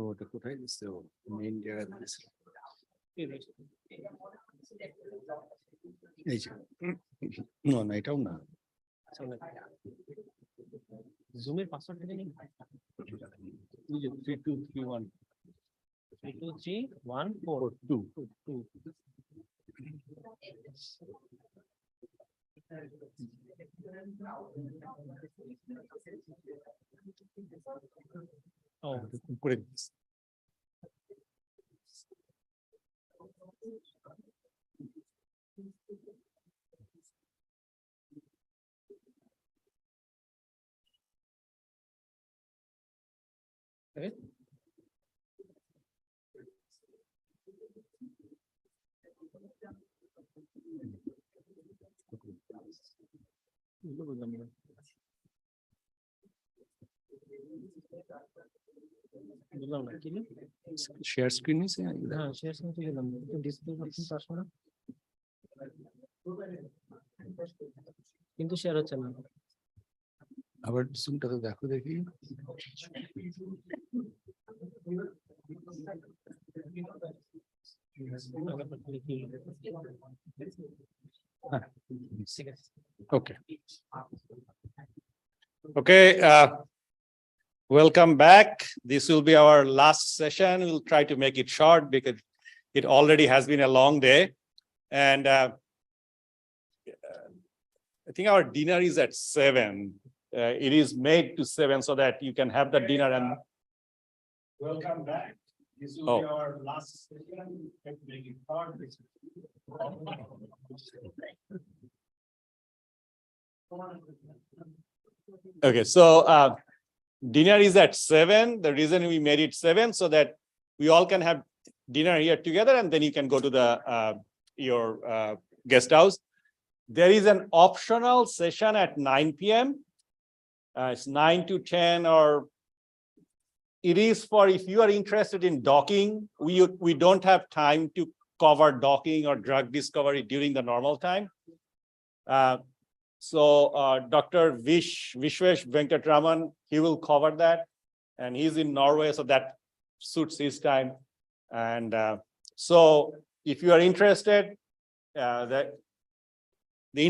ওটা কোথায় দিচ্ছে ও মেইন জায়গা দিচ্ছে এই যে না এটাও না জুমের পাসওয়ার্ড থেকে নিন 3231 323142 Oh, করে দিচ্ছি বুঝলাম না কি শেয়ার স্ক্রিন নিছে হ্যাঁ শেয়ার স্ক্রিন থেকে গেলাম কিন্তু ডিসপ্লে অপশন তো আসলো না কিন্তু শেয়ার হচ্ছে না আবার জুমটা তো দেখো দেখি Okay. Okay. Welcome back. This will be our last session. We'll try to make it short because it already has been a long day. And I think our dinner is at 7. It is made to 7 so that you can have the dinner and welcome back. This will be our last session. Try to make it short. Okay, so dinner is at 7. The reason we made it 7 so that we all can have dinner here together, and then you can go to the your guest house. There is an optional session at 9 p.m. It's 9 to 10, or it is for if you are interested in docking. We don't have time to cover docking or drug discovery during the normal time. So Dr. Vishwesh Venkatraman, he will cover that, and he's in Norway, so that suits his time. And so if you are interested, the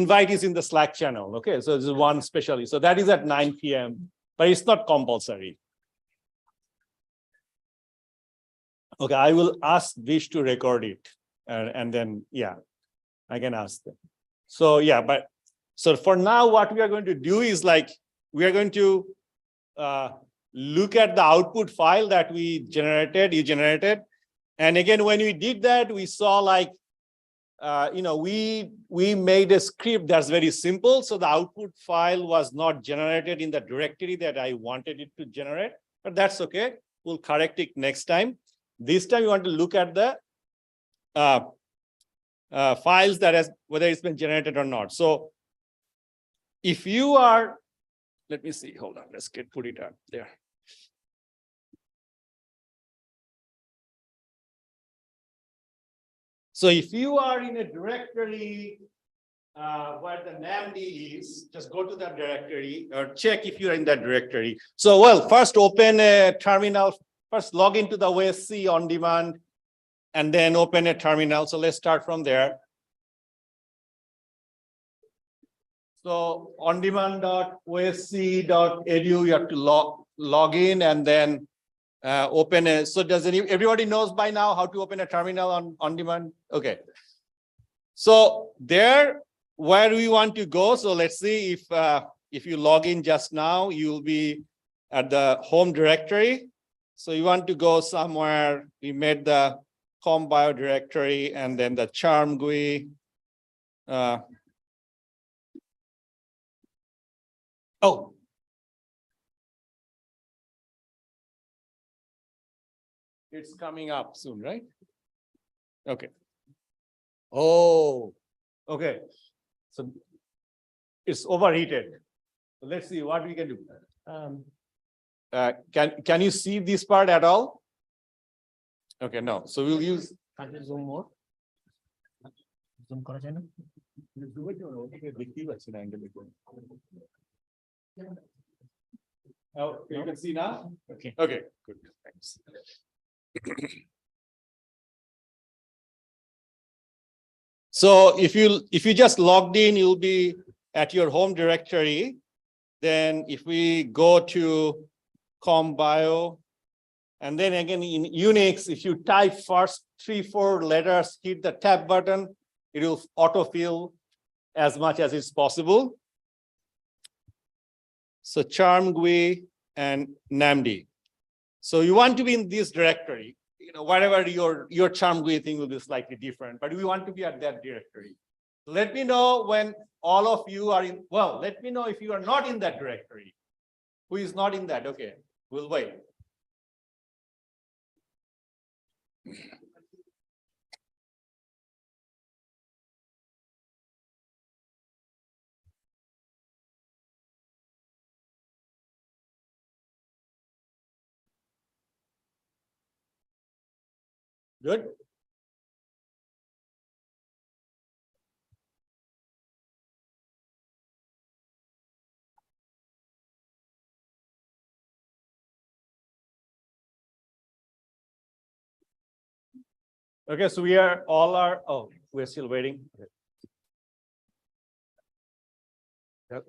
invite is in the Slack channel. Okay, so this is one specially. So that is at 9 p.m., but it's not compulsory. Okay, I will ask Vish to record it, and then yeah, I can ask them. So yeah, but so for now, what we are going to do is like we are going to look at the output file that you generated, and again when we did that, we saw like we made a script that's very simple, so the output file was not generated in the directory that I wanted it to generate, but that's okay. We'll correct it next time. This time we want to look at the files that has whether it's been generated or not. So if you are, let me see, hold on, let's put it up there. So if you are in a directory where the NAMD is, just go to that directory or check if you're in that directory. So, well, first open a terminal, first log into the OSC on demand, and then open a terminal. So let's start from there. So ondemand.osc.edu, you have to log in and then open a, so does everybody knows by now how to open a terminal on demand? Okay. So there, where we want to go, so let's see if you log in just now, you'll be at the home directory. So you want to go somewhere, we made the CompBio directory and then the charm GUI. Oh. It's coming up soon, right? Okay. Oh, okay. So it's overheated. So let's see what we can do. Can you see this part at all? Okay, no. So we'll use. Can you zoom more? Zoom করা যায় না? Oh, you can see now? Okay. Okay, good, thanks. So if you just logged in, you'll be at your home directory. Then if we go to CompBio, and then again in Unix, if you type first 3-4 letters, hit the tab button, it will autofill as much as is possible. So CharmGUI and NAMD. So you want to be in this directory. Whatever your CharmGUI thing will be slightly different, but we want to be at that directory. Let me know when all of you are in. Well, let me know if you are not in that directory. Who is not in that? Okay, we'll wait. Good. Okay, so we're still waiting. Yep.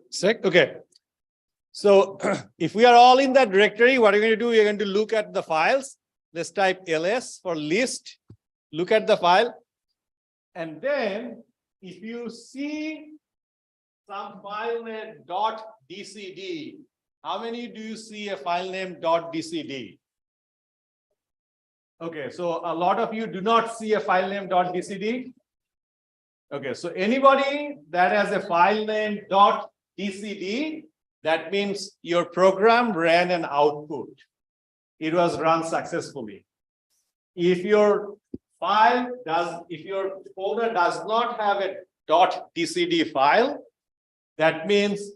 Sick. Okay. So if we are all in that directory, what are you going to do? You're going to look at the files. Let's type ls for list. Look at the file. And then if you see some file name .dcd, how many do you see a file name .dcd? Okay, so a lot of you do not see a file name .dcd. Okay, so anybody that has a file name .dcd, that means your program ran an output. It was run successfully. If your folder does not have a .dcd file, that means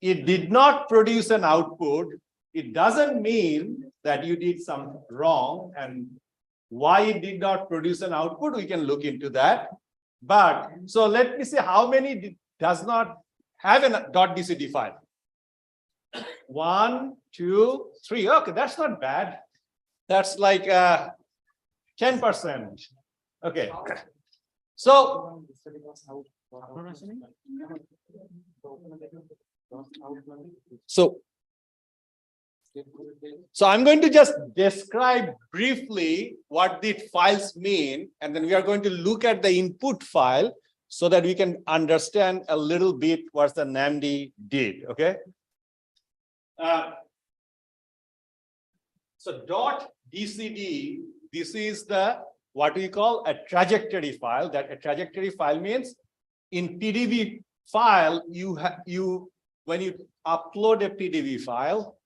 it did not produce an output. It doesn't mean that you did something wrong, and why it did not produce an output, we can look into that. But so let me see how many does not have a .dcd file. 1, 2, 3. Okay, that's not bad. That's like 10%. Okay. So So I'm going to just describe briefly what the files mean, and then we are going to look at the input file so that we can understand a little bit what the NAMD did, okay? So .dcd, this is the, what we call a trajectory file. That a trajectory file means in PDB file, when you upload a PDB file,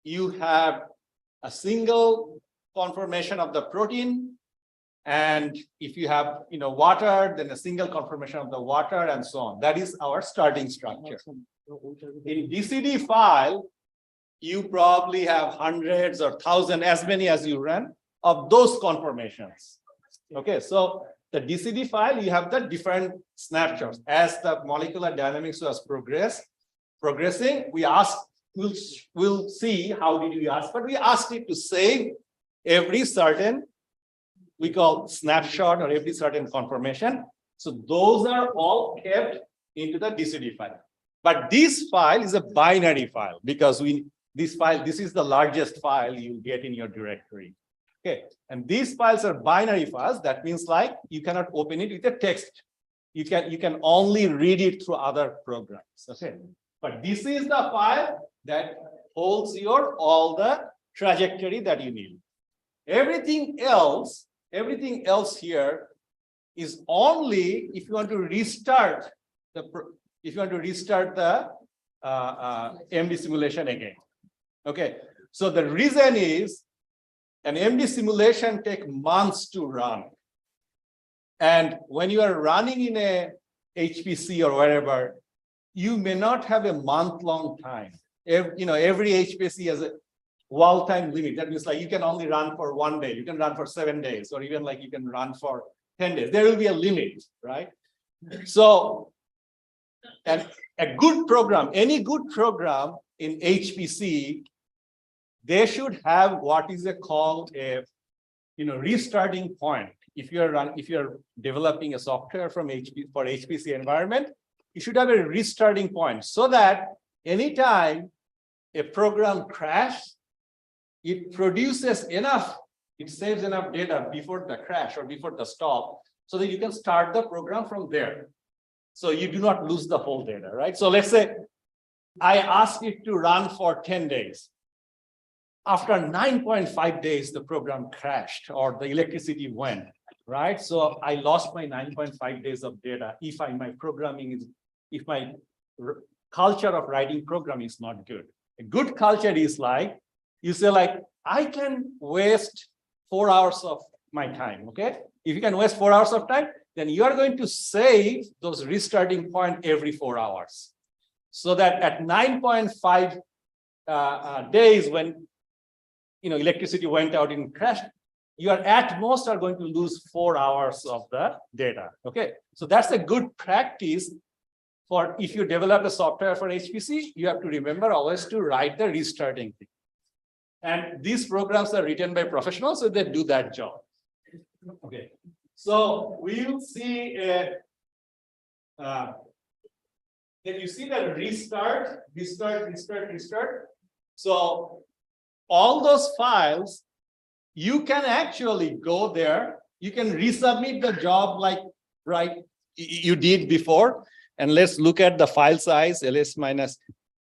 you have a single conformation of the protein, and if you have water, then a single conformation of the water, and so on. That is our starting structure. In DCD file, you probably have hundreds or thousands, as many as you run, of those conformations. Okay, so the DCD file, you have the different snapshots. As the molecular dynamics was progressing, we asked, we'll see how did we ask, but we asked it to save every certain, we call snapshot, or every certain conformation. So those are all kept into the DCD file. But this file is a binary file because this is the largest file you get in your directory. Okay, and these files are binary files. That means like you cannot open it with a text. You can only read it through other programs. Okay, but this is the file that holds all the trajectory that you need. Everything else here is only if you want to restart the MD simulation again. Okay, so the reason is an MD simulation takes months to run, and when you are running in a HPC or wherever, you may not have a month-long time. Every HPC has a wall time limit. That means like you can only run for 1 day, you can run for 7 days, or even like you can run for 10 days. There will be a limit, right? So, and a good program, any good program in HPC, they should have what is called a restarting point. If you're developing a software for HPC environment, you should have a restarting point so that anytime a program crashes, it produces enough, it saves enough data before the crash or before the stop, so that you can start the program from there. So you do not lose the whole data, right? So let's say I asked it to run for 10 days. After 9.5 days, the program crashed or the electricity went, right? So I lost my 9.5 days of data if my culture of writing program is not good. A good culture is like, you say like, I can waste 4 hours of my time, okay? If you can waste 4 hours of time, then you are going to save those restarting point every 4 hours. So that at 9.5 days when electricity went out and crashed, you are at most are going to lose 4 hours of the data, okay? So that's a good practice for if you develop a software for HPC, you have to remember always to write the restarting thing. And these programs are written by professionals, so they do that job. Okay, so we will see then you see the restart. So all those files, you can actually go there. You can resubmit the job like you did before. And let's look at the file size, ls minus.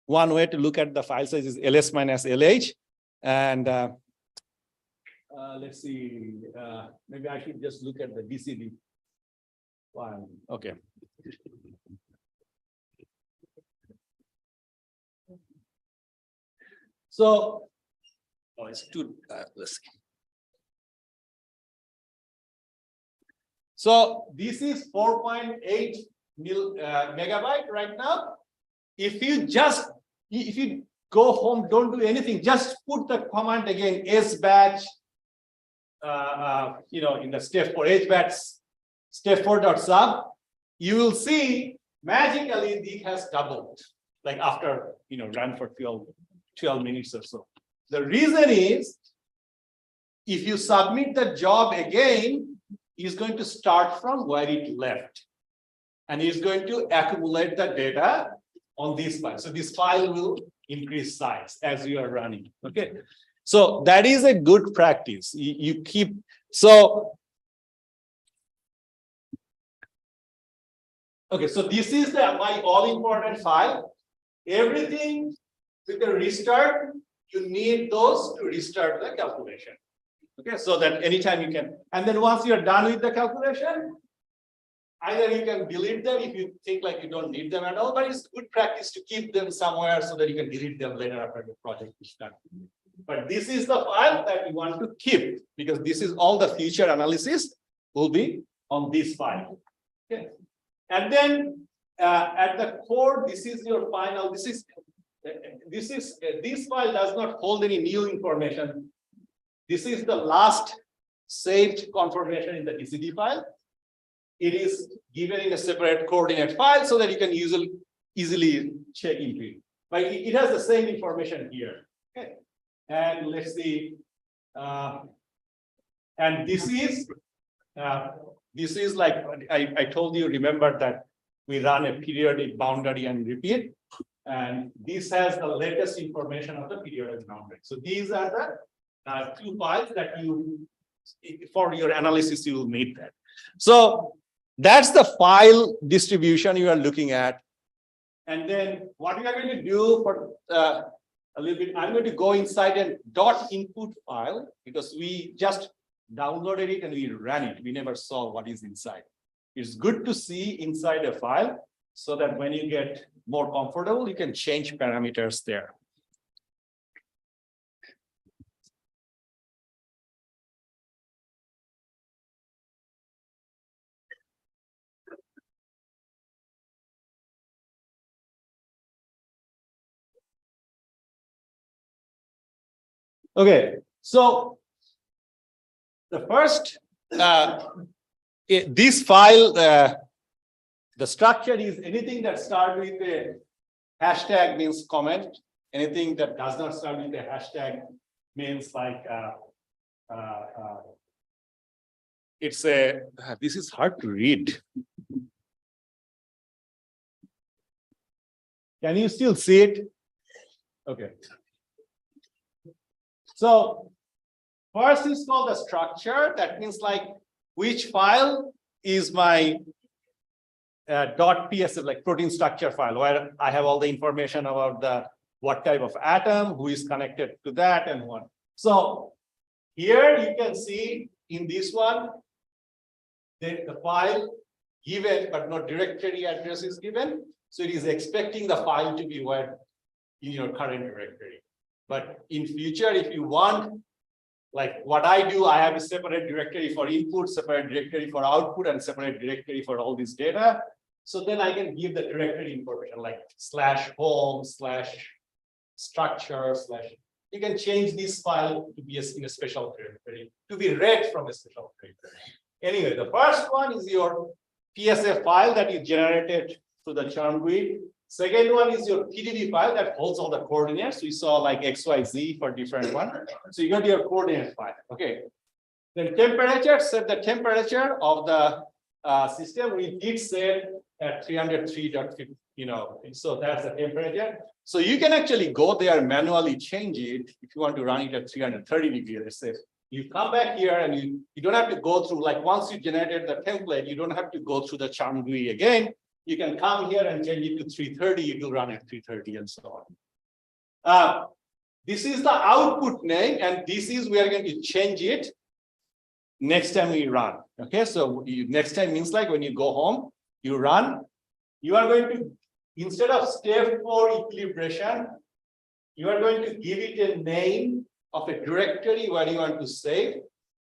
One way to look at the file size is ls minus lh. And let's see, maybe I should just look at the DCD file. Okay. So, it's too, let's see. So this is 4.8 megabyte right now. If you go home, don't do anything, just put the command again, sbatch, in the step 4, sbatch step4.sub, you will see magically it has doubled, like after, run for 12 12 minutes or so. The reason is, if you submit the job again, it's going to start from where it left. And it's going to accumulate the data on this file. So this file will increase size as you are running. Okay. So that is a good practice. You keep, so. Okay, so this is my all important file. Everything with a restart, you need those to restart the calculation. Okay, so that anytime you can, and then once you're done with the calculation, either you can delete them if you think like you don't need them at all, but it's good practice to keep them somewhere so that you can delete them later after the project is done. But this is the file that you want to keep, because this is all the future analysis will be on this file. Okay. And then at the core, this is your final. This file does not hold any new information. This is the last saved confirmation in the DCD file. It is given in a separate coordinate file so that you can easily check into it. But it has the same information here. Okay. And let's see. And this is like I told you, remember that we run a periodic boundary and repeat. And this has the latest information of the periodic boundary. So these are the two files that you, for your analysis, you will need that. So that's the file distribution you are looking at. And then what we are going to do for a little bit, I'm going to go inside a .input file, because we just downloaded it and we ran it. We never saw what is inside. It's good to see inside a file so that when you get more comfortable, you can change parameters there. Okay, so the first, this file, the structure is anything that starts with a hashtag means comment. Anything that does not start with a hashtag means like it's a. This is hard to read. Can you still see it? Okay. So first is called the structure. That means like which file is my .psf, like protein structure file, where I have all the information about what type of atom, who is connected to that, and what. So here you can see in this one, the file given, but no directory address is given. So it is expecting the file to be where in your current directory. But in future, if you want, like what I do, I have a separate directory for input, separate directory for output, and separate directory for all this data. So then I can give the directory information like /home /structure / you can change this file to be in a special directory, to be read from a special directory. Anyway, the first one is your PSF file that you generated through the churn GUID. Second one is your PDB file that holds all the coordinates. We saw like XYZ for different one. So you got your coordinate file. Okay. Then temperature, set the temperature of the system. We did set at 303.50, so that's the temperature. So you can actually go there and manually change it if you want to run it at 330 degrees. Let's say you come back here and you don't have to go through, like once you generated the template, you don't have to go through the churn GUI again. You can come here and change it to 330, it will run at 330 and so on. This is the output name, and this is, we are going to change it next time we run. Okay, so next time means like when you go home, you run, you are going to, instead of step 4 equilibration, you are going to give it a name of a directory where you want to save,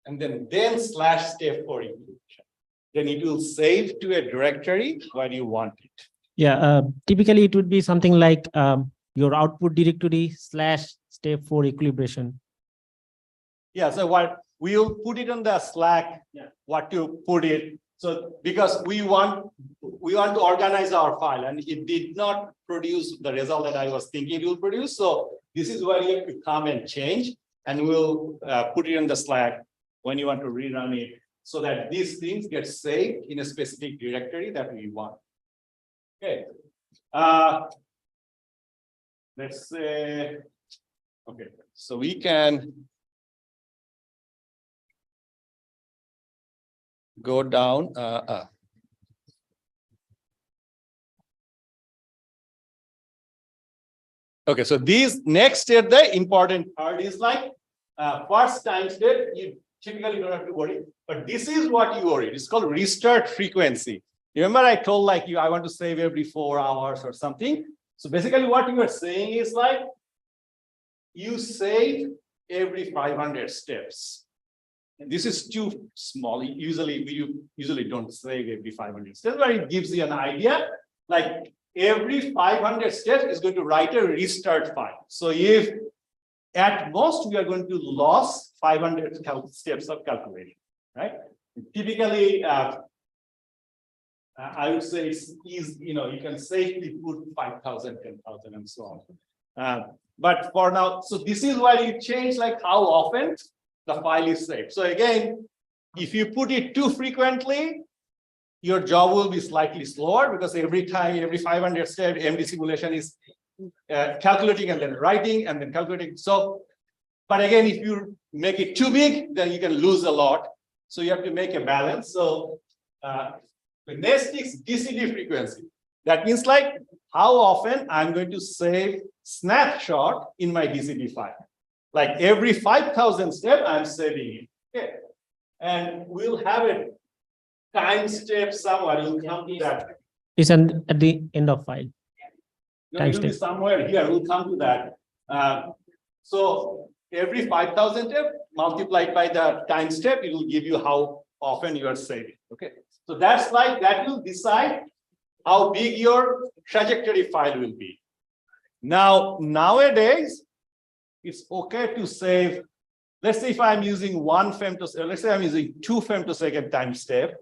and then /step 4 equilibration. Then it will save to a directory where you want it. Yeah, typically it would be something like your output directory /step 4 equilibration. Yeah, so what we will put it on the Slack, what you put it. So because we want to organize our file, and it did not produce the result that I was thinking it will produce. So this is where you have to come and change, and we'll put it in the Slack when you want to rerun it, so that these things get saved in a specific directory that we want. Okay. Let's say, okay, so we can go down. Okay, so these next step, the important part is like first time step, you typically don't have to worry, but this is what you worry. It's called restart frequency. Remember, I told like I want to save every 4 hours or something. So basically what you are saying is like you save every 500 steps. And this is too small. We usually don't save every 500 steps, but it gives you an idea. Like every 500 steps is going to write a restart file. So if at most we are going to lose 500 steps of calculation, right? Typically, I would say it's easy, you can safely put 5,000, 10,000 and so on. But for now, so this is why you change like how often the file is saved. So again, if you put it too frequently, your job will be slightly slower because every time, every 500 steps, MD simulation is calculating and then writing and then calculating. So, but again, if you make it too big, then you can lose a lot. So you have to make a balance. So the next is DCD frequency. That means like how often I'm going to save snapshot in my DCD file. Like every 5,000 steps, I'm saving it. Okay. And we'll have a time step somewhere. We'll come to that. It's at the end of file. No, it will be somewhere here. We'll come to that. So every 5,000 steps multiplied by the time step, it will give you how often you are saving. Okay. So that's like that will decide how big your trajectory file will be. Now, nowadays, it's okay to save. Let's say if I'm using 1 femtosecond, let's say I'm using 2 femtosecond time step.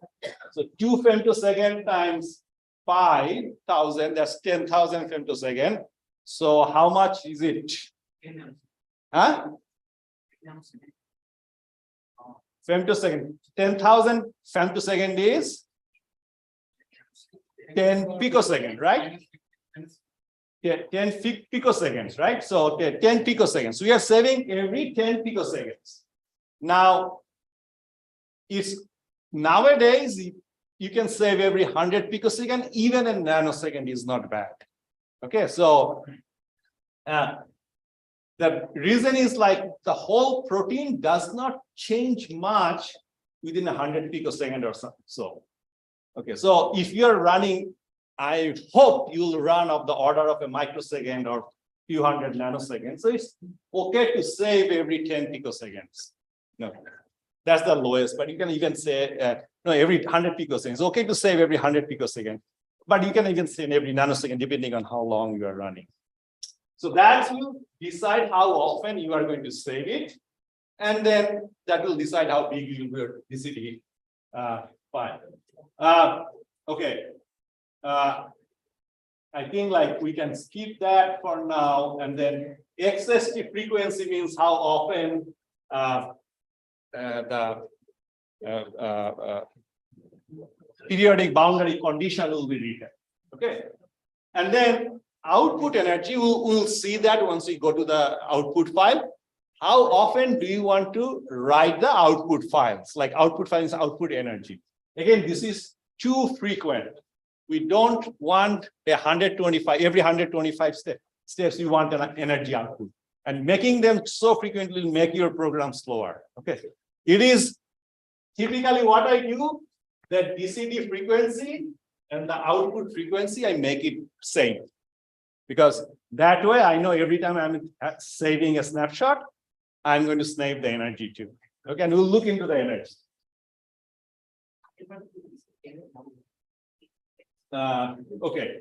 So 2 femtosecond times 5,000, that's 10,000 femtosecond. So how much is it? Huh? Femtosecond. 10,000 femtosecond is 10 picosecond, right? Yeah, 10 picoseconds, right? So 10 picoseconds. We are saving every 10 picoseconds. Now, it's nowadays you can save every 100 picosecond, even a nanosecond is not bad. Okay, so the reason is like the whole protein does not change much within 100 picosecond or something. So, okay, so if you're running, I hope you'll run of the order of a microsecond or few hundred nanoseconds. So it's okay to save every 10 picoseconds. No, that's the lowest, but you can even say, no, every 100 picoseconds. It's okay to save every 100 picoseconds, but you can even say every nanosecond, depending on how long you are running. So that will decide how often you are going to save it. And then that will decide how big your DCD file. Okay. I think like we can skip that for now, and then XST frequency means how often the periodic boundary condition will be written. Okay, and then output energy, we'll see that once we go to the output file. How often do you want to write the output files? Like output files, output energy. Again, this is too frequent. We don't want 125, every 125 steps, you want an energy output. And making them so frequently will make your program slower. Okay. It is typically what I do, the DCD frequency and the output frequency, I make it same. Because that way I know every time I'm saving a snapshot, I'm going to save the energy too. Okay, and we'll look into the energy. Okay,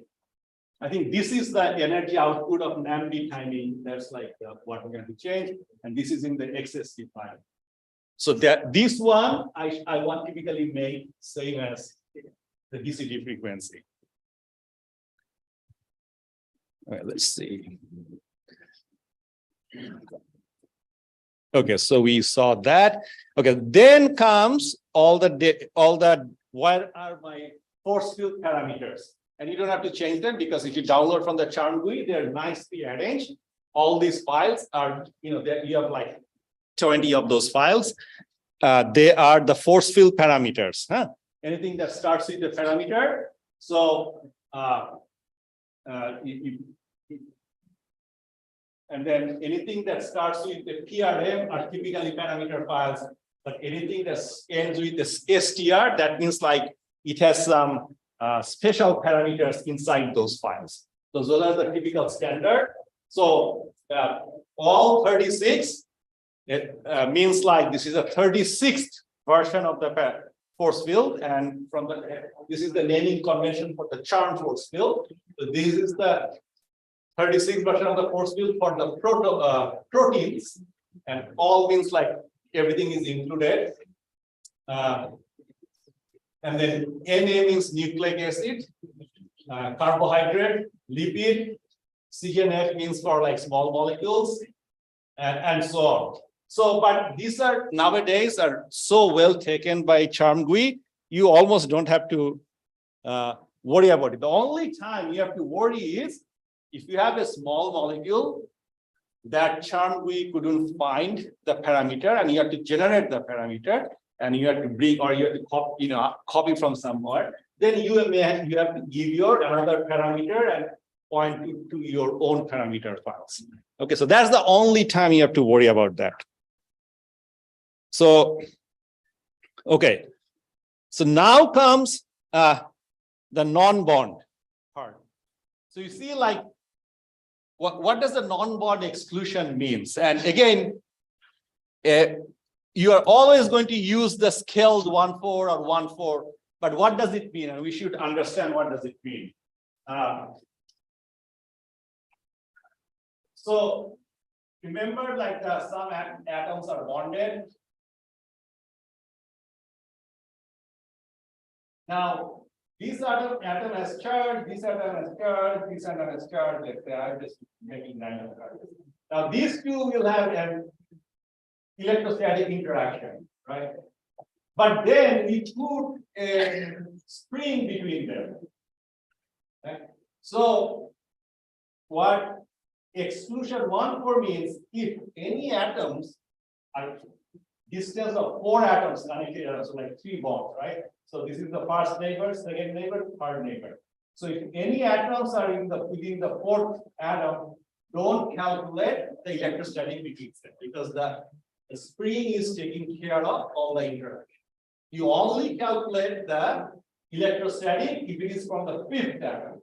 I think this is the energy output of NAMD timing. That's like what we're going to change, and this is in the XST file. So that this one I want typically make same as the DCT frequency. All right, let's see. Okay, so we saw that. Okay, then comes all the where are my force field parameters? And you don't have to change them because if you download from the charm GUI, they're nicely arranged. All these files are, you have like 20 of those files. They are the force field parameters. Huh? Anything that starts with the parameter. So and then anything that starts with the PRM are typically parameter files, but anything that ends with the STR, that means like it has some special parameters inside those files. So those are the typical standard. So all 36, it means like this is a 36th version of the force field, and from this is the naming convention for the charm force field. So this is the 36th version of the force field for the proteins, and all means like everything is included. And then Na means nucleic acid, carbohydrate, lipid, CNF means for like small molecules, and so on. So, but these are nowadays are so well taken by charm GUI, you almost don't have to worry about it. The only time you have to worry is if you have a small molecule that charm GUI couldn't find the parameter, and you have to generate the parameter, and you have to bring, or you have to copy from somewhere, then you have to give your another parameter and point to your own parameter files. Okay, so that's the only time you have to worry about that. So, okay, so now comes the non-bond part. So you see, like, what does the non-bond exclusion means? And again, you are always going to use the scaled 1,4 or 1,4, but what does it mean? And we should understand what does it mean. So remember, like some atoms are bonded. Now, this atom has charge, this atom has charge, this atom has charge. I'm just making random charges. Now, these two will have an electrostatic interaction, right? But then we put a spring between them. Right? So, what exclusion 1,4 means, if any atoms are distance of 4 atoms connected, so like 3 bonds, right? So this is the first neighbor, second neighbor, third neighbor. So if any atoms are within the 4th atom, don't calculate the electrostatic between them, because the spring is taking care of all the interaction. You only calculate the electrostatic if it is from the 5th atom.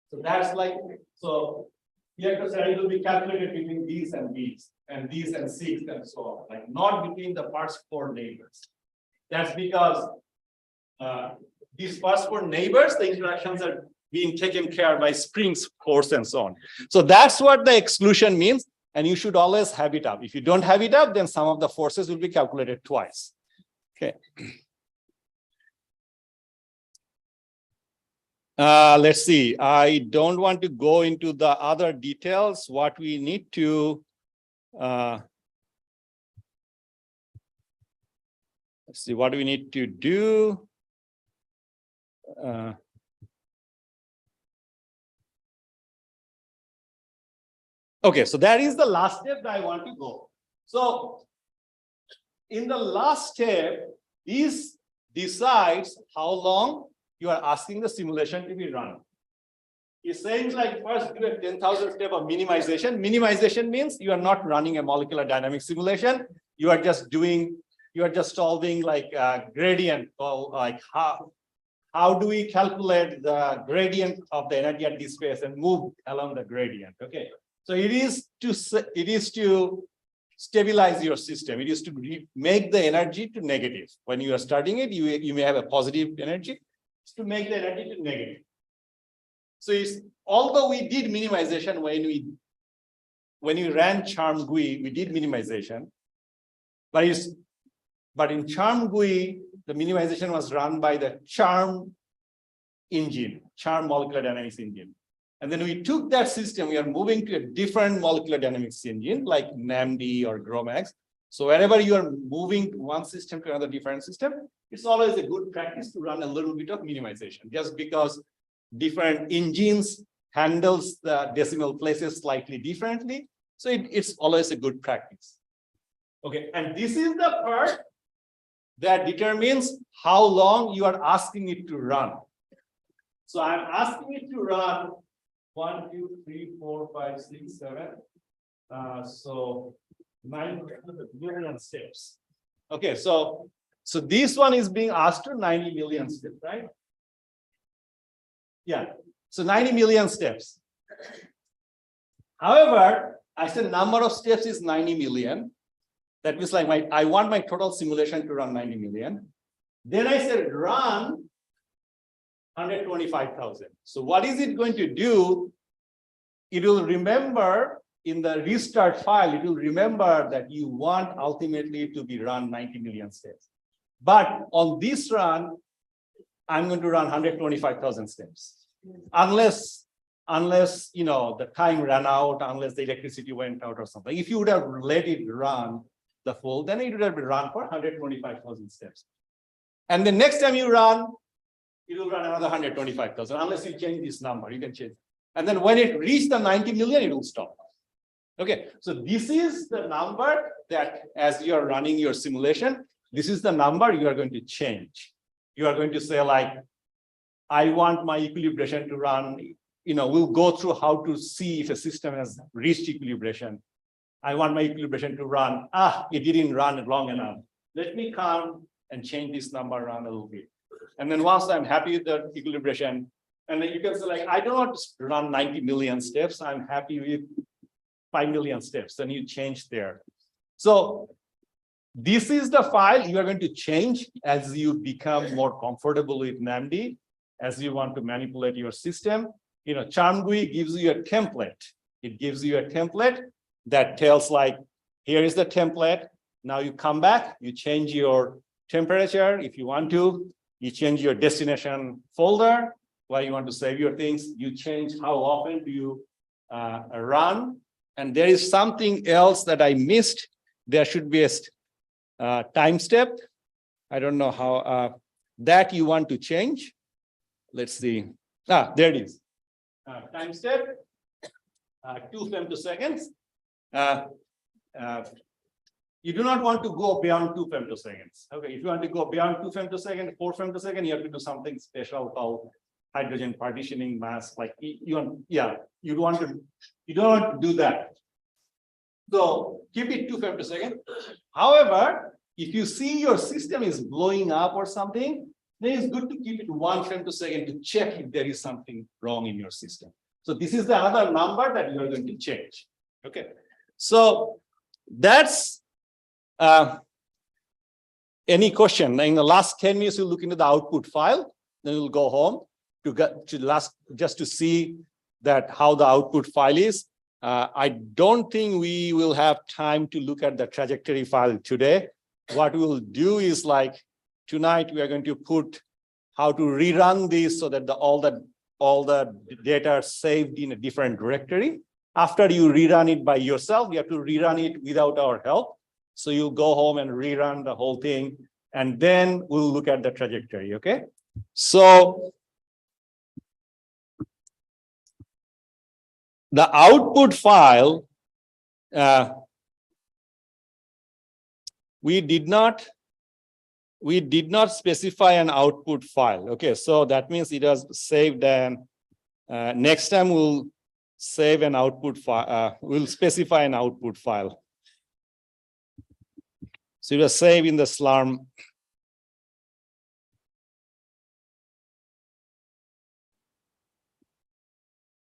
So that's like, so electrostatic will be calculated between these and these, and these and 6, and so on, like not between the first 4 neighbors. That's because these first 4 neighbors, the interactions are being taken care by springs, force, and so on. So that's what the exclusion means, and you should always have it up. If you don't have it up, then some of the forces will be calculated twice. Okay. Let's see. I don't want to go into the other details. What we need to let's see what we need to do. Okay, so that is the last step that I want to go. So in the last step, this decides how long you are asking the simulation to be run. It's saying like first do a 10,000 step of minimization. Minimization means you are not running a molecular dynamics simulation. You are just solving like a gradient, or like how do we calculate the gradient of the energy at this space and move along the gradient? Okay, so it is to stabilize your system. It is to make the energy to negative. When you are starting it, you may have a positive energy. It's to make the energy to negative. So although we did minimization when we ran charm GUI, we did minimization, but But in Charm GUI, the minimization was run by the Charm engine, Charm molecular dynamics engine. And then we took that system, we are moving to a different molecular dynamics engine like NAMD or GROMACS. So wherever you are moving one system to another different system, it's always a good practice to run a little bit of minimization, just because different engines handles the decimal places slightly differently. So it's always a good practice. Okay, and this is the part that determines how long you are asking it to run. So I'm asking it to run 1, 2, 3, 4, 5, 6, 7. So 9 million steps. Okay, so this one is being asked to 90 million steps, right? Yeah, so 90 million steps. However, I said number of steps is 90 million. That means like I want my total simulation to run 90 million. Then I said run 125,000. So what is it going to do? It will remember in the restart file, it will remember that you want ultimately to be run 90 million steps. But on this run, I'm going to run 125,000 steps. Unless you know the time ran out, unless the electricity went out or something. If you would have let it run the full, then it would have been run for 125,000 steps. And the next time you run, it will run another 125,000, unless you change this number, you can change. And then when it reaches the 90 million, it will stop. Okay, so this is the number that as you are running your simulation, this is the number you are going to change. You are going to say like, I want my equilibration to run, you know, we'll go through how to see if a system has reached equilibration. I want my equilibration to run, it didn't run long enough. Let me come and change this number around a little bit. And then once I'm happy with the equilibration, and then you can say like, I don't want to run 90 million steps. I'm happy with 5 million steps. Then you change there. So this is the file you are going to change as you become more comfortable with NAMD, as you want to manipulate your system. You know, Charm GUI gives you a template. It gives you a template that tells like, here is the template. Now you come back, you change your temperature if you want to. You change your destination folder where you want to save your things. You change how often do you run. And there is something else that I missed. There should be a time step. I don't know how that you want to change. Let's see. There it is. Time step, 2 femtoseconds. You do not want to go beyond 2 femtoseconds. Okay, if you want to go beyond 2 femtoseconds, 4 femtoseconds, you have to do something special called hydrogen partitioning mask. Like you don't want to do that. So keep it 2 femtoseconds. However, if you see your system is blowing up or something, then it's good to keep it 1 femtosecond to check if there is something wrong in your system. So this is the other number that you are going to change. Okay, so that's any question. In the last 10 minutes, we'll look into the output file. Then we'll go home just to see that how the output file is. I don't think we will have time to look at the trajectory file today. What we'll do is like tonight we are going to put how to rerun this so that all the data are saved in a different directory. After you rerun it by yourself, you have to rerun it without our help. So you'll go home and rerun the whole thing, and then we'll look at the trajectory. Okay, so the output file, we did not specify an output file. Okay, so that means it was saved, and next time we'll save an output file. We'll specify an output file. So it was saved in the Slurm.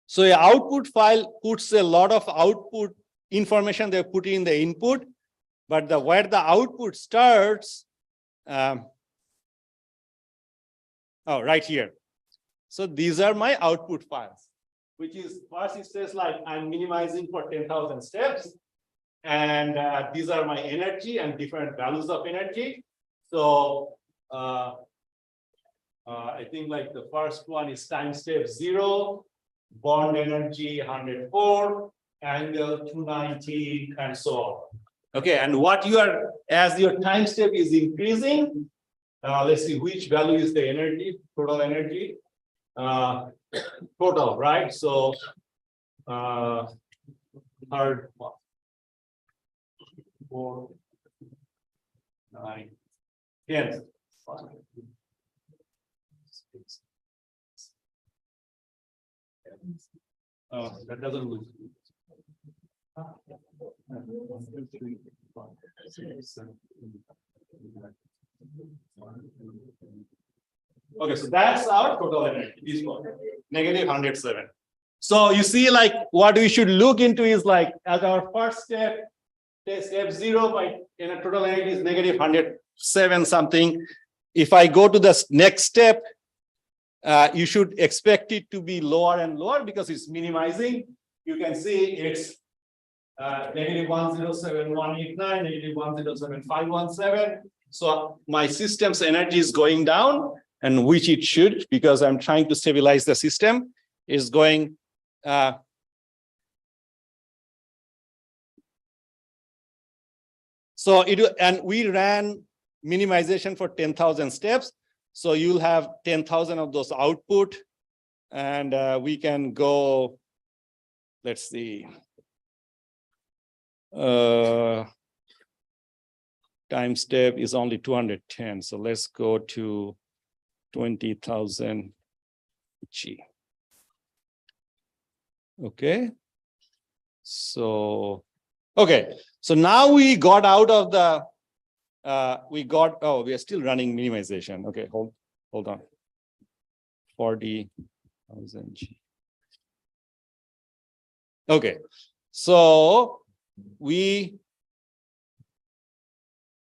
So an output file puts a lot of output information they put in the input, but where the output starts, right here. So these are my output files, which is first it says like I'm minimizing for 10,000 steps. And these are my energy and different values of energy. So I think like the first one is time step 0, bond energy 104, angle 290, and so on. Okay, and what you are, as your time step is increasing, let's see which value is the energy, total energy, total, right? So third one, 4, 9, 10. That doesn't look. Okay, so that's our total energy. This one, negative 107. So you see, like what we should look into is like as our first step, step 0 by total energy is negative 107 something. If I go to the next step, you should expect it to be lower and lower because it's minimizing. You can see it's negative 107,189, negative 107,517. So my system's energy is going down, and which it should, because I'm trying to stabilize the system, is going so it, and we ran minimization for 10,000 steps. So you'll have 10,000 of those output, and we can go, let's see, time step is only 210. So let's go to 20,000 G. Okay. So, okay. So now we got out of the, we are still running minimization. Okay, hold on. 40,000 G. Okay. So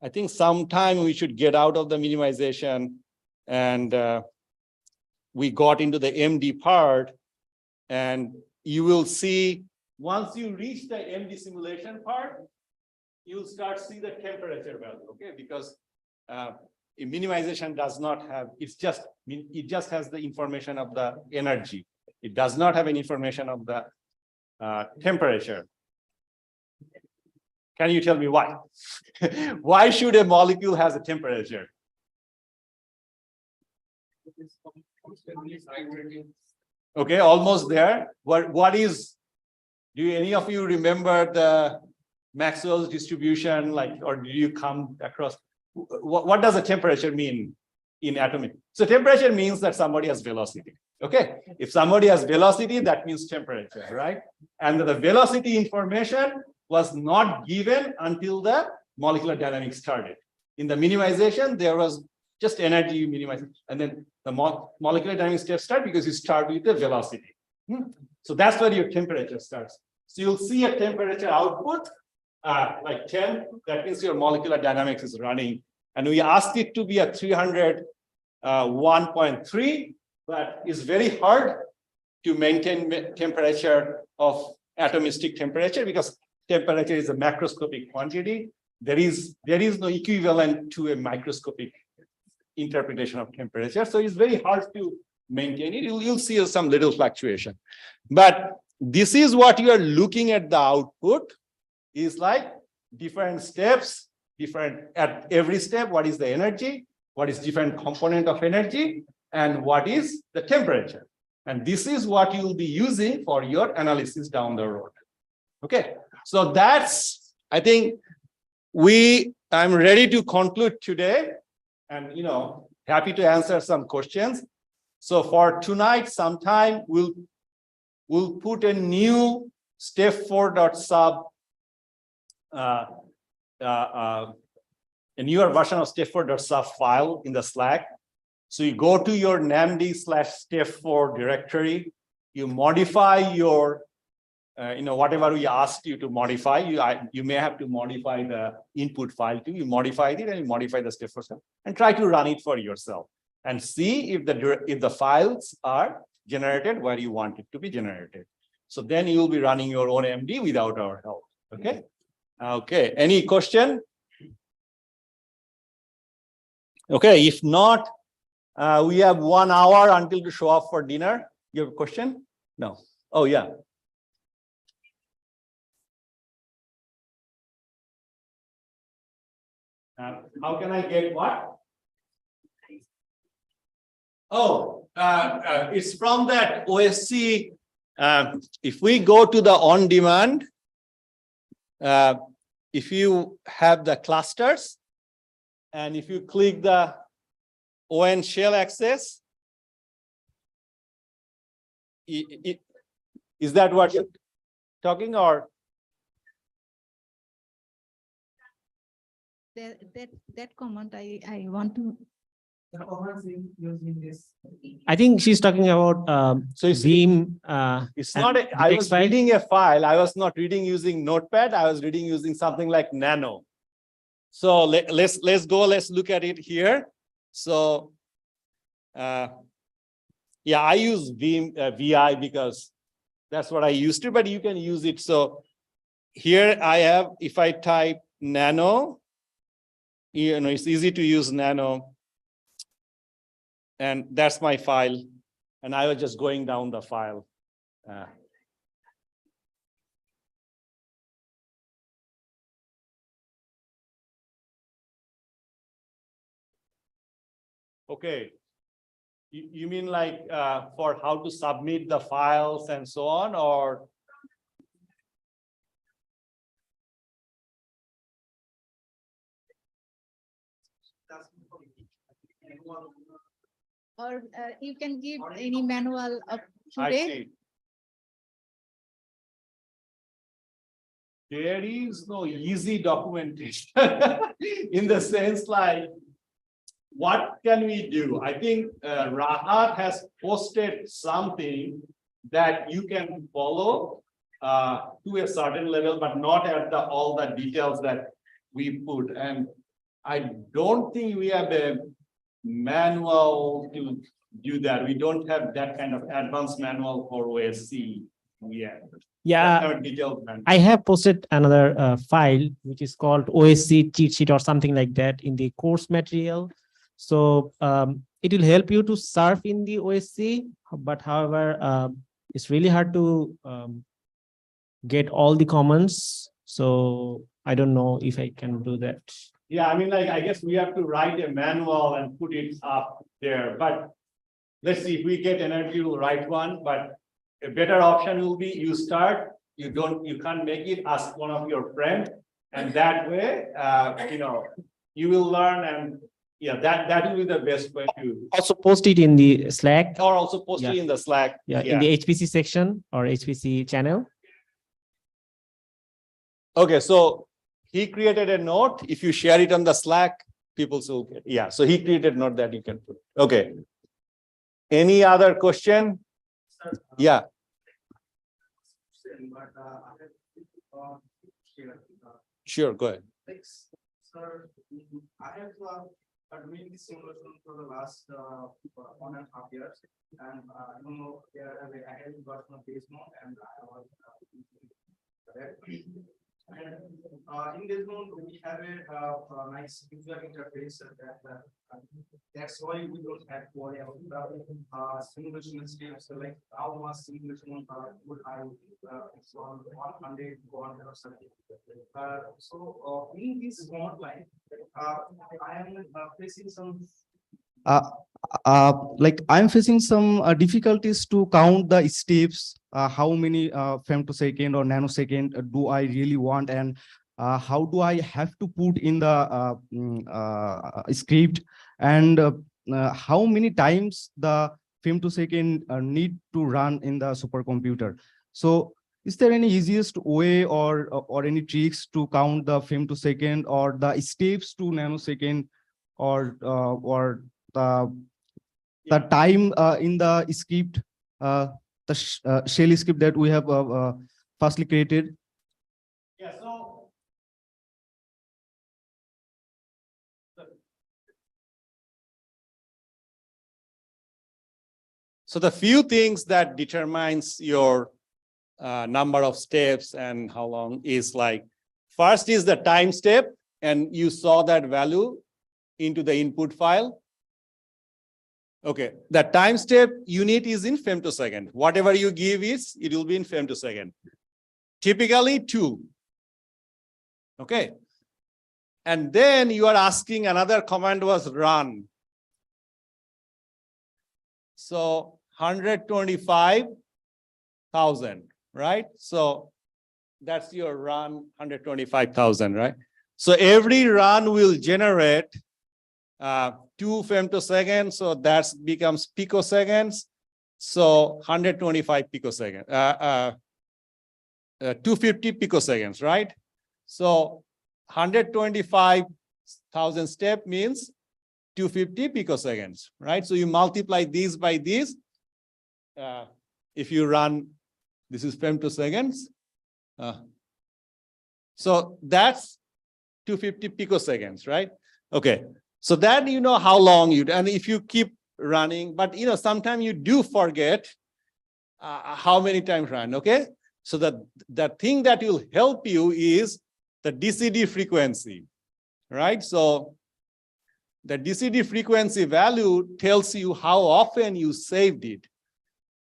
I think sometime we should get out of the minimization, and we got into the MD part, and you will see once you reach the MD simulation part, you'll start seeing the temperature value, okay? Because minimization does not have, it just has the information of the energy. It does not have any information of the temperature. Can you tell me why? Why should a molecule has a temperature? Okay, almost there. What is, do any of you remember the Maxwell's distribution, like, or do you come across, what does a temperature mean in atomic? So temperature means that somebody has velocity. Okay, if somebody has velocity, that means temperature, right? And the velocity information was not given until the molecular dynamics started. In the minimization, there was just energy you minimize, and then the molecular dynamics step start because you start with the velocity. So that's where your temperature starts. So you'll see a temperature output like 10. That means your molecular dynamics is running, and we asked it to be a 301.3, but it's very hard to maintain temperature of atomistic temperature because temperature is a macroscopic quantity. There is no equivalent to a microscopic interpretation of temperature. So it's very hard to maintain it. You'll see some little fluctuation. But this is what you are looking at, the output is like different steps, at every step, what is the energy, what is different component of energy, and what is the temperature. And this is what you'll be using for your analysis down the road. Okay, so that's, I think I'm ready to conclude today, and happy to answer some questions. So for tonight, sometime we'll put a new step4.sub, a newer version of step4.sub file in the Slack. So you go to your namd/step4 directory, you modify your, whatever we asked you to modify. You may have to modify the input file too. You modified it and you modify the step4 stuff and try to run it for yourself and see if the files are generated where you want it to be generated. So then you'll be running your own MD without our help. Okay. Okay. Any question? Okay, if not, we have 1 hour until to show up for dinner. You have a question? No. Oh, yeah. How can I get what? Oh, it's from that OSC. If we go to the on-demand, if you have the clusters, and if you click the ON shell access, is that what you're talking, or? That comment I want to. I think she's talking about So it's, Veeam. it's and not, the I text was file. reading a file. I was not reading using Notepad. I was reading using something like Nano. So let's look at it here. So, yeah, I use Veeam, VI because that's what I used to, but you can use it. So here I have, if I type Nano, you know, it's easy to use Nano. And that's my file. And I was just going down the file. Okay. You mean like for how to submit the files and so on, or? Or you can give any manual of I today. see. There is no easy documentation in the sense like, what can we do? I think Rahat has posted something that you can follow to a certain level, but not at all the details that we put. And I don't think we have a manual to do that. We don't have that kind of advanced manual for OSC yet. Yeah, Detailed manual. I have posted another file which is called OSC cheat sheet or something like that in the course material. So it will help you to surf in the OSC, but however, it's really hard to get all the comments. So I don't know if I can do that. Yeah, I mean, like, I guess we have to write a manual and put it up there, but let's see if we get energy to write one, but a better option will be you start, you can't make it, ask one of your friends, and that way, you know, you will learn, and yeah, that will be the best way to. Also post it in the Slack. Or also post it in the Slack. Yeah, in the HPC section or HPC channel. Okay, so he created a note. If you share it on the Slack, people will get. Yeah, so he created a note that you can put. Okay. Any other question? Yeah. Sure, go ahead. Sir, I have doing this simulation for the last 1.5 years, and I don't know, I have version of this mode, and I was in this mode we have a nice user interface that's why we don't have to worry about the simulation steps, like how much simulation would I install 100 or something. So in this mode line, I am facing some I'm facing some difficulties to count the steps, how many femtosecond or nanosecond do I really want, and how do I have to put in the script, and how many times the femtosecond need to run in the supercomputer. So is there any easiest way or any tricks to count the femtosecond or the steps to nanosecond, or the time in the script, the shell script that we have firstly created? Yeah, so the few things that determines your number of steps and how long is like, first is the time step, and you saw that value into the input file. Okay, the time step unit is in femtosecond. Whatever you give is, it will be in femtosecond. Typically 2. Okay. And then you are asking, another command was run. So 125,000, right? So that's your run, 125,000, right? So every run will generate 2 femtoseconds, so that becomes picoseconds. So 125 picoseconds, 250 picoseconds, right? So 125,000 step means 250 picoseconds, right? So you multiply these by these. If you run, this is femtoseconds. So that's 250 picoseconds, right? Okay. So that you know how long you, and if you keep running, but you know, sometimes you do forget how many times run, okay? So the thing that will help you is the DCD frequency, right? So the DCD frequency value tells you how often you saved it.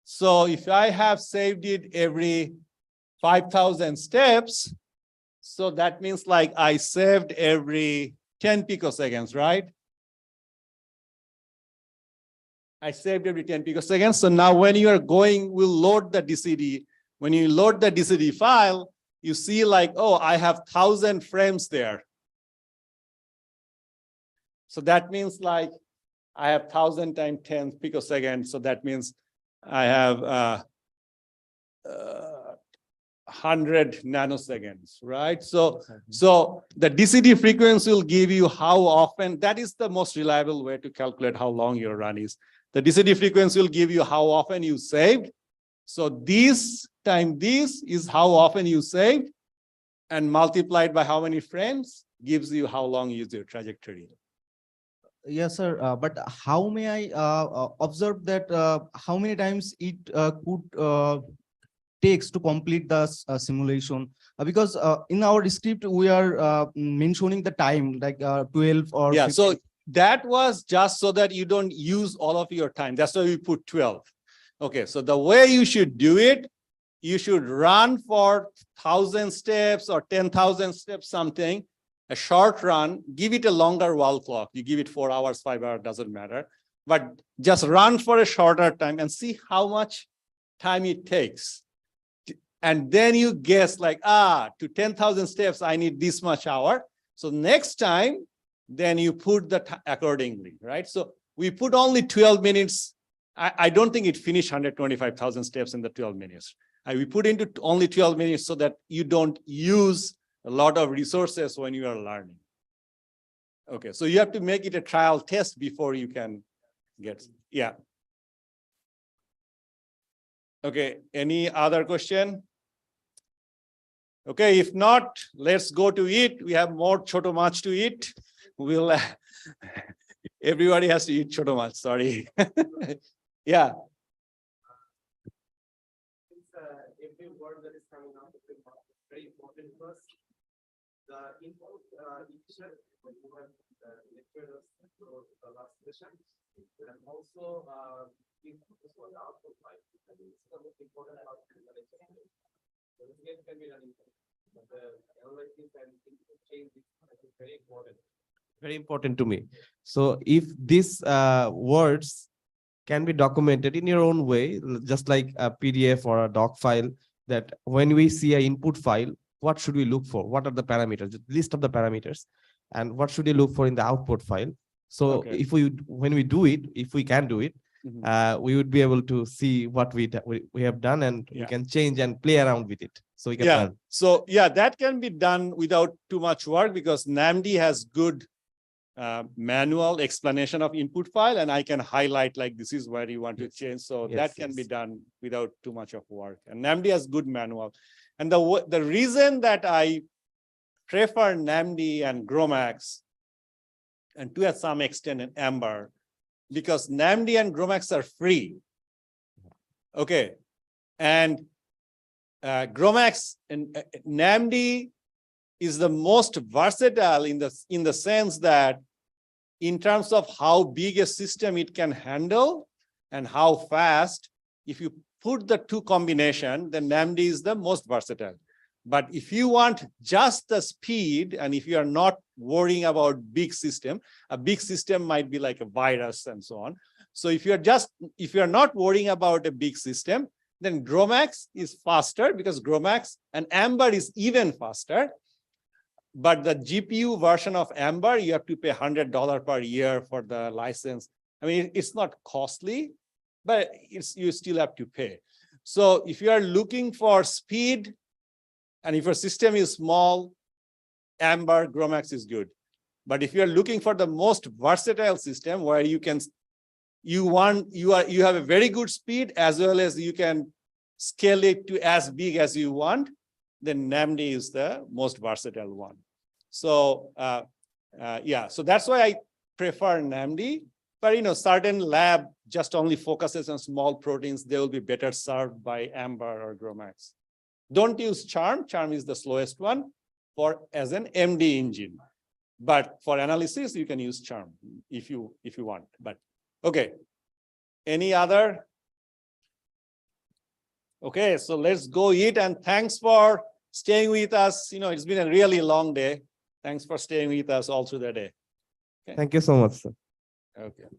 So if I have saved it every 5,000 steps, so that means like I saved every 10 picoseconds, right? I saved every 10 picoseconds. So now when you are going, we'll load the DCD. When you load the DCD file, you see like, oh, I have 1,000 frames there. So that means like I have 1,000 times 10 picoseconds. So that means I have 100 nanoseconds, right? So the DCD frequency will give you how often. That is the most reliable way to calculate how long your run is. The DCD frequency will give you how often you saved. So this time this is how often you saved, and multiplied by how many frames gives you how long is your trajectory. Yes, sir. But how may I observe that how many times it could takes to complete the simulation? Because in our script we are mentioning the time like 12 or yeah. 15. So that was just so that you don't use all of your time. That's why we put 12. Okay. So the way you should do it, you should run for 1,000 steps or 10,000 steps, something, a short run, give it a longer wall clock. You give it 4 hours, 5 hours, doesn't matter. But just run for a shorter time and see how much time it takes. And then you guess like, to 10,000 steps, I need this much hour. So next time, then you put that accordingly, right? So we put only 12 minutes. I don't think it finished 125,000 steps in the 12 minutes. We put into only 12 minutes so that you don't use a lot of resources when you are learning. Okay, so you have to make it a trial test before you can get, yeah. Okay, any other question? Okay, if not, let's go to eat. We have more choto mach to eat. We'll, everybody has to eat choto mach, sorry. Yeah. Every word that is coming out of the mouth is very important to us. The input initial, you have lectured us for the last session, and also input is what the output file. I think it's the most important part of the lecture. So this game can be running, but the analysis and input change is very important. Very important to me. So if these words can be documented in your own way, just like a PDF or a doc file, that when we see an input file, what should we look for? What are the parameters, the list of the parameters, and what should we look for in the output file? So Okay. if we, when we do it, if we can do it, we would be able to see what we have done, and we can change and play around with it. So we can learn. So yeah, that can be done without too much work because NAMD has good manual explanation of input file, and I can highlight like this is where you want to change. So that can be done without too much of work. And NAMD has good manual. And the reason that I prefer NAMD and GROMACS, and to some extent in Ember, because NAMD and GROMACS are free. Okay. And GROMACS and NAMD is the most versatile in the sense that in terms of how big a system it can handle and how fast, if you put the two combination, then NAMD is the most versatile. But if you want just the speed, and if you are not worrying about big system, a big system might be like a virus and so on. So if you're not worrying about a big system, then GROMACS is faster because GROMACS and AMBER is even faster. But the GPU version of AMBER, you have to pay $100 per year for the license. I mean, it's not costly, but you still have to pay. So if you are looking for speed, and if your system is small, AMBER, GROMACS is good. But if you're looking for the most versatile system where you have a very good speed as well as you can scale it to as big as you want, then NAMD is the most versatile one. So yeah, so that's why I prefer NAMD. But certain lab just only focuses on small proteins. They will be better served by AMBER or GROMACS. Don't use CHARM. CHARM is the slowest one as an MD engine. But for analysis, you can use CHARM if you want. But okay. Any other? Okay, so let's go eat, and thanks for staying with us. It's been a really long day. Thanks for staying with us all through the day. Okay. Thank you so much, sir. Okay.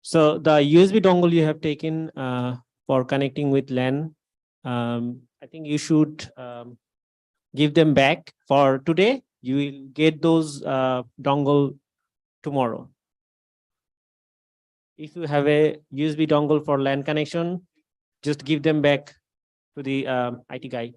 So the USB dongle you have taken for connecting with LAN, I think you should give them back for today. You will get those dongle tomorrow. If you have a USB dongle for LAN connection, just give them back to the IT guy.